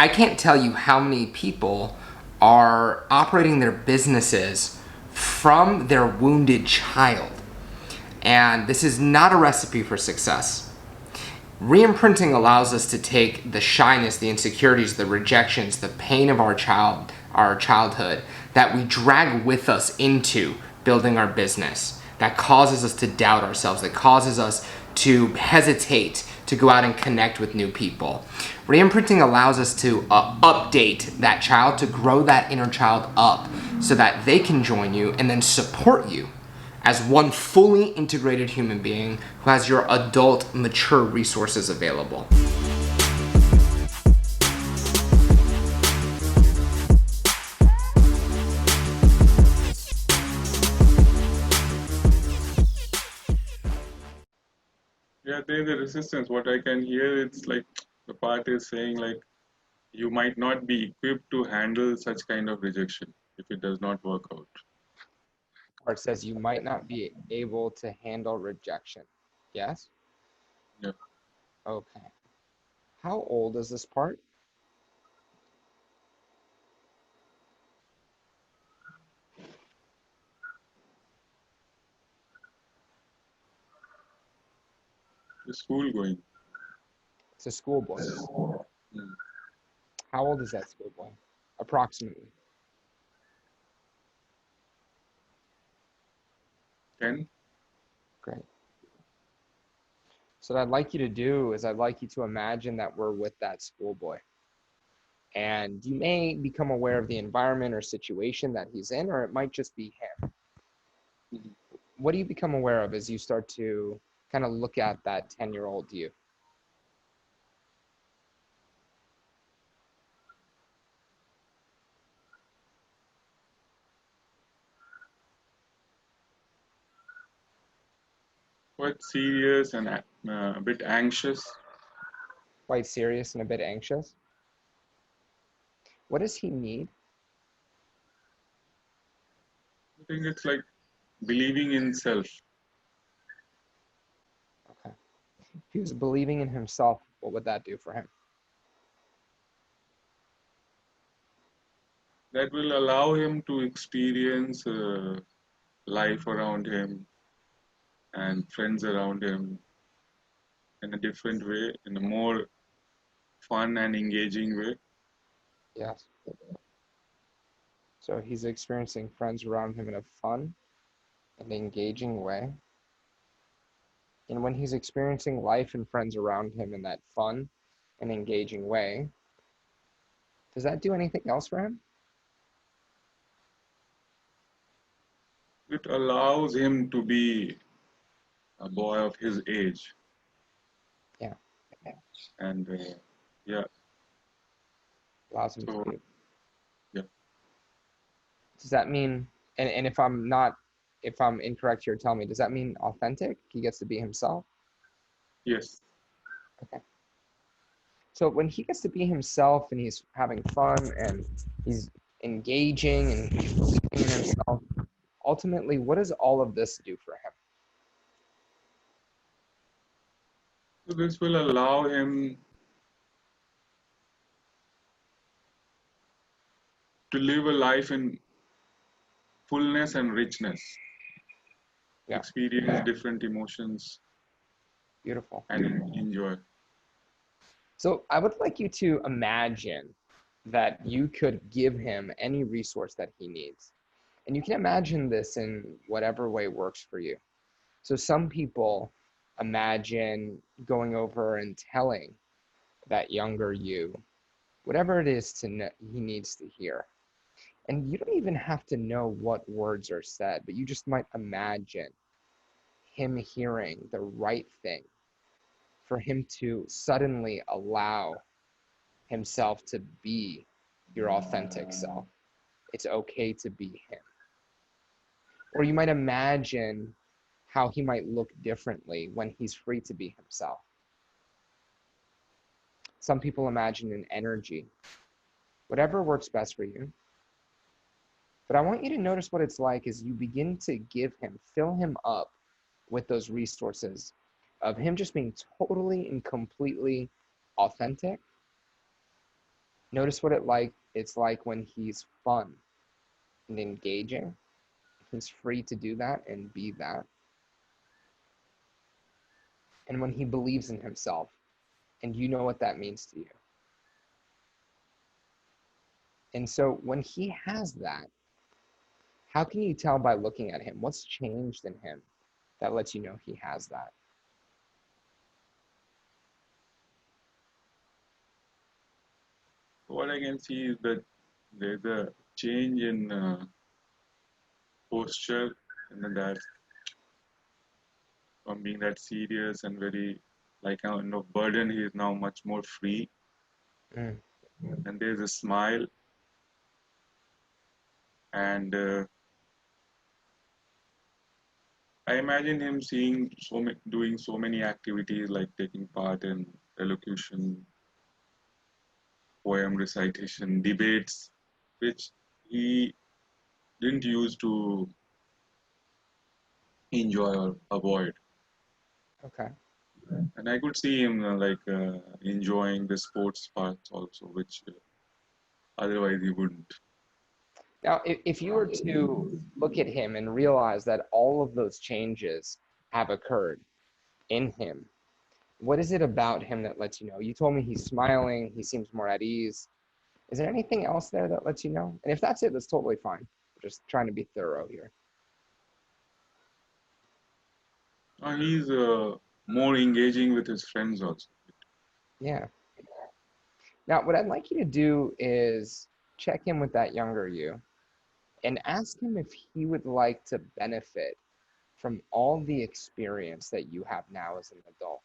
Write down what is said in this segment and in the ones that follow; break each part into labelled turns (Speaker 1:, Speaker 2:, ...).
Speaker 1: I can't tell you how many people are operating their businesses from their wounded child. And this is not a recipe for success. Reimprinting allows us to take the shyness, the insecurities, the rejections, the pain of our childhood that we drag with us into building our business, that causes us to doubt ourselves, that causes us to hesitate to go out and connect with new people. Reimprinting allows us to update that child, to grow that inner child up so that they can join you and then support you as one fully integrated human being who has your adult, mature resources available.
Speaker 2: Yeah, there's a resistance. What I can hear, it's like the part is saying like you might not be equipped to handle such kind of rejection if it does not work out.
Speaker 1: Or it says you might not be able to handle rejection. Yes?
Speaker 2: Yeah,
Speaker 1: Okay. How old is this part?
Speaker 2: the school going.
Speaker 1: It's a schoolboy.
Speaker 2: Hmm.
Speaker 1: How old is that schoolboy? Approximately.
Speaker 2: 10.
Speaker 1: Great. So what I'd like you to do is I'd like you to imagine that we're with that schoolboy. And you may become aware of the environment or situation that he's in, or it might just be him.
Speaker 2: Mhm.
Speaker 1: What do you become aware of as you start to kind of look at that 10-year-old you?
Speaker 2: Quite serious and a bit anxious.
Speaker 1: Quite serious and a bit anxious? What does he need?
Speaker 2: I think it's like believing in self.
Speaker 1: Okay. If he was believing in himself, what would that do for him?
Speaker 2: That will allow him to experience life around him and friends around him in a different way, in a more fun and engaging way.
Speaker 1: Yes. So he's experiencing friends around him in a fun and engaging way. And when he's experiencing life and friends around him in that fun and engaging way, does that do anything else for him?
Speaker 2: It allows him to be a boy of his age.
Speaker 1: Yeah.
Speaker 2: And yeah,
Speaker 1: Allows him to
Speaker 2: so
Speaker 1: be.
Speaker 2: yeah,
Speaker 1: Does that mean, and if I'm incorrect here, tell me, does that mean authentic? He gets to be himself?
Speaker 2: yes.
Speaker 1: Okay. So when he gets to be himself and he's having fun and he's engaging and he's believing in himself, ultimately, what does all of this do for him?
Speaker 2: So this will allow him to live a life in fullness and richness,
Speaker 1: Yeah,
Speaker 2: experience different emotions
Speaker 1: beautiful.
Speaker 2: and enjoy.
Speaker 1: So I would like you to imagine that you could give him any resource that he needs. And you can imagine this in whatever way works for you. So some people imagine going over and telling that younger you whatever it is he needs to hear. And you don't even have to know what words are said, but you just might imagine him hearing the right thing for him to suddenly allow himself to be your authentic self. It's okay to be him. Or you might imagine how he might look differently when he's free to be himself. Some people imagine an energy, whatever works best for you. But I want you to notice what it's like as you begin to give him, fill him up with those resources of him just being totally and completely authentic. Notice what it's like when he's fun and engaging. He's free to do that and be that. And when he believes in himself, and you know what that means to you. And so when he has that, how can you tell by looking at him? What's changed in him that lets you know he has that?
Speaker 2: What I can see is that there's a change in posture, and that from being that serious and very like burden, he is now much more free.
Speaker 1: Mm.
Speaker 2: And there's a smile, and I imagine him doing so many activities like taking part in elocution, poem recitation, debates, which he didn't use to enjoy or avoid.
Speaker 1: Okay.
Speaker 2: And I could see him enjoying the sports parts also, which otherwise he wouldn't.
Speaker 1: Now, if you were to look at him and realize that all of those changes have occurred in him, what is it about him that lets you know? You told me he's smiling, he seems more at ease. Is there anything else there that lets you know? And if that's it, that's totally fine. I'm just trying to be thorough here.
Speaker 2: He's more engaging with his friends also.
Speaker 1: Yeah. Now, what I'd like you to do is check in with that younger you and ask him if he would like to benefit from all the experience that you have now as an adult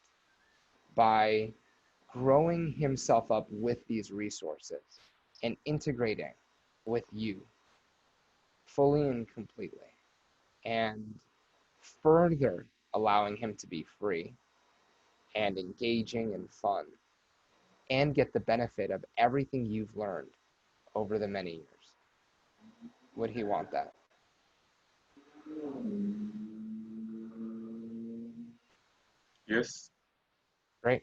Speaker 1: by growing himself up with these resources and integrating with you fully and completely, and further allowing him to be free and engaging and fun and get the benefit of everything you've learned over the many years. Would he want that?
Speaker 2: Yes.
Speaker 1: Great.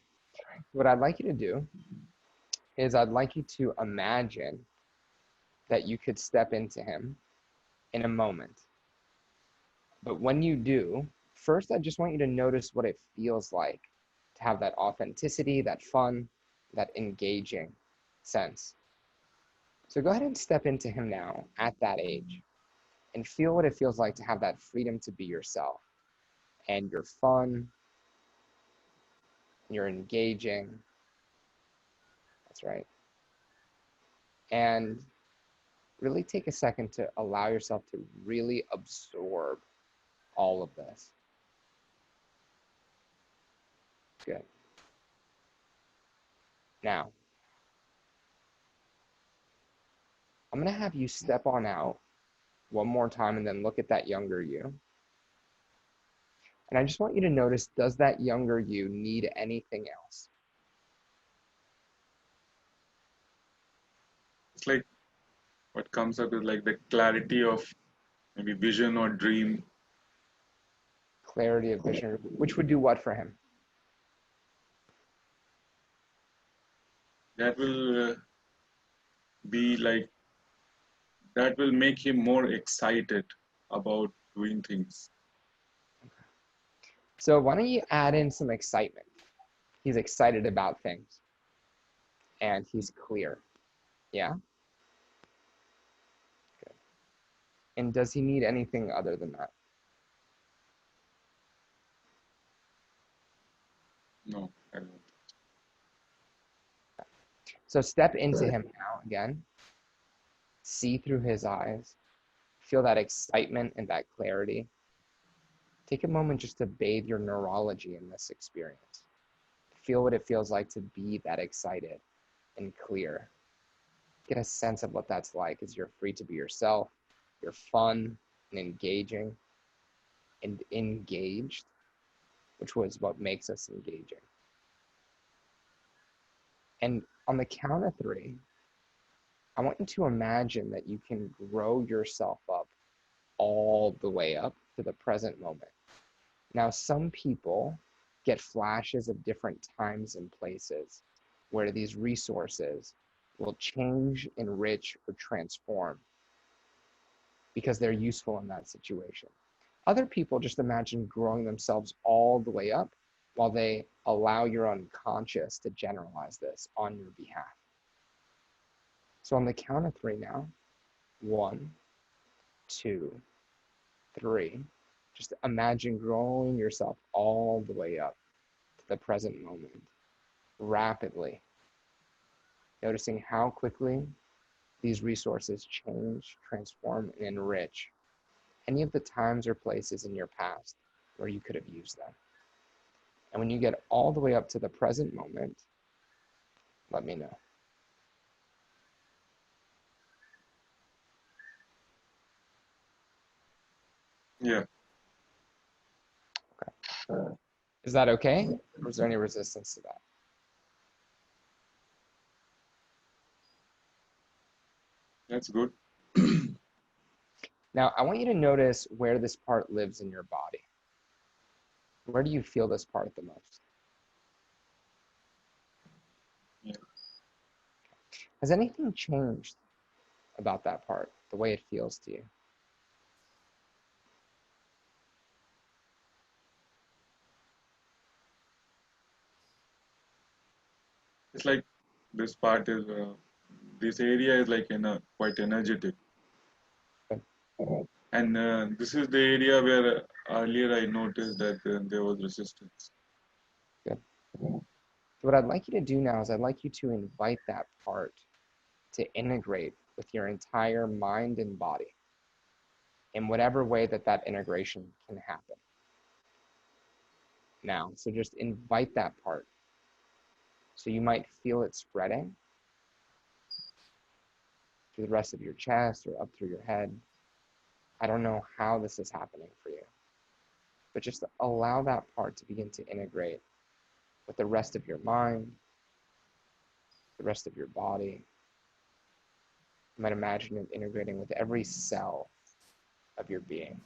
Speaker 1: What I'd like you to do is I'd like you to imagine that you could step into him in a moment. But when you do, first, I just want you to notice what it feels like to have that authenticity, that fun, that engaging sense. So go ahead and step into him now at that age and feel what it feels like to have that freedom to be yourself. And you're fun, you're engaging. That's right. And really take a second to allow yourself to really absorb all of this. Good. Now, I'm going to have you step on out one more time and then look at that younger you. And I just want you to notice, does that younger you need anything else?
Speaker 2: It's like what comes up is like the clarity of maybe vision or dream.
Speaker 1: Clarity of vision, which would do what for him?
Speaker 2: That will be like, that will make him more excited about doing things.
Speaker 1: So why don't you add in some excitement? He's excited about things and he's clear. Yeah? Good. And does he need anything other than that?
Speaker 2: No, I don't.
Speaker 1: So step into him now again. See through his eyes. Feel that excitement and that clarity. Take a moment just to bathe your neurology in this experience. Feel what it feels like to be that excited and clear. Get a sense of what that's like as you're free to be yourself. You're fun and engaging and engaged, which was what makes us engaging. And on the count of 3, I want you to imagine that you can grow yourself up all the way up to the present moment. Now, some people get flashes of different times and places where these resources will change, enrich, or transform because they're useful in that situation. Other people just imagine growing themselves all the way up while they allow your unconscious to generalize this on your behalf. So on the count of 3 now, 1, 2, 3, just imagine growing yourself all the way up to the present moment, rapidly, noticing how quickly these resources change, transform, and enrich any of the times or places in your past where you could have used them. And when you get all the way up to the present moment, let me know.
Speaker 2: Yeah.
Speaker 1: Okay. Is that okay? Or is there any resistance to that?
Speaker 2: That's good.
Speaker 1: Now, I want you to notice where this part lives in your body. Where do you feel this part the most?
Speaker 2: Yeah.
Speaker 1: Has anything changed about that part, the way it feels to you?
Speaker 2: It's like this part is, this area is like quite energetic.
Speaker 1: Good.
Speaker 2: And this is the area where earlier I noticed that there was resistance.
Speaker 1: Good. So what I'd like you to do now is I'd like you to invite that part to integrate with your entire mind and body in whatever way that that integration can happen. Now, so just invite that part. So you might feel it spreading through the rest of your chest or up through your head. I don't know how this is happening for you, but just allow that part to begin to integrate with the rest of your mind, the rest of your body. You might imagine it integrating with every cell of your being,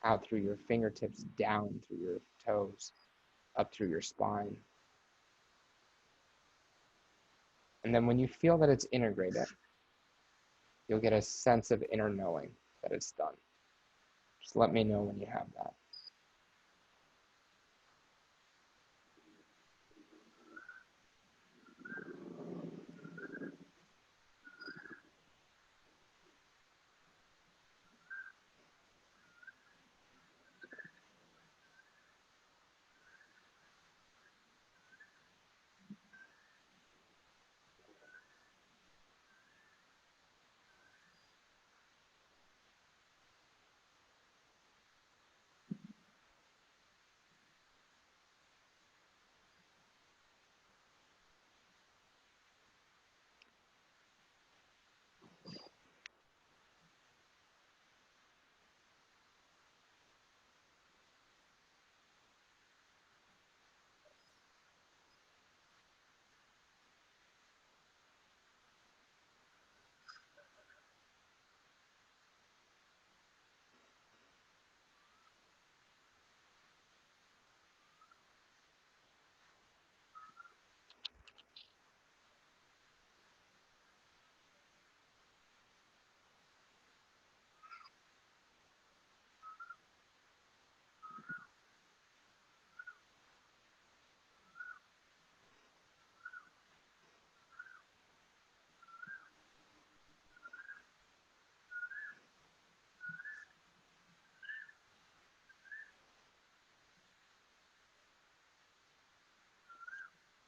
Speaker 1: out through your fingertips, down through your toes, up through your spine. And then when you feel that it's integrated, you'll get a sense of inner knowing that it's done. Just let me know when you have that.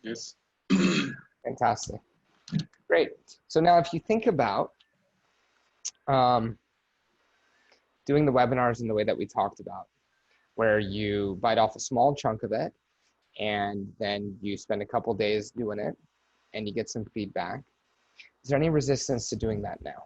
Speaker 2: Yes.
Speaker 1: Fantastic. Great. So now if you think about doing the webinars in the way that we talked about, where you bite off a small chunk of it and then you spend a couple days doing it and you get some feedback. Is there any resistance to doing that now?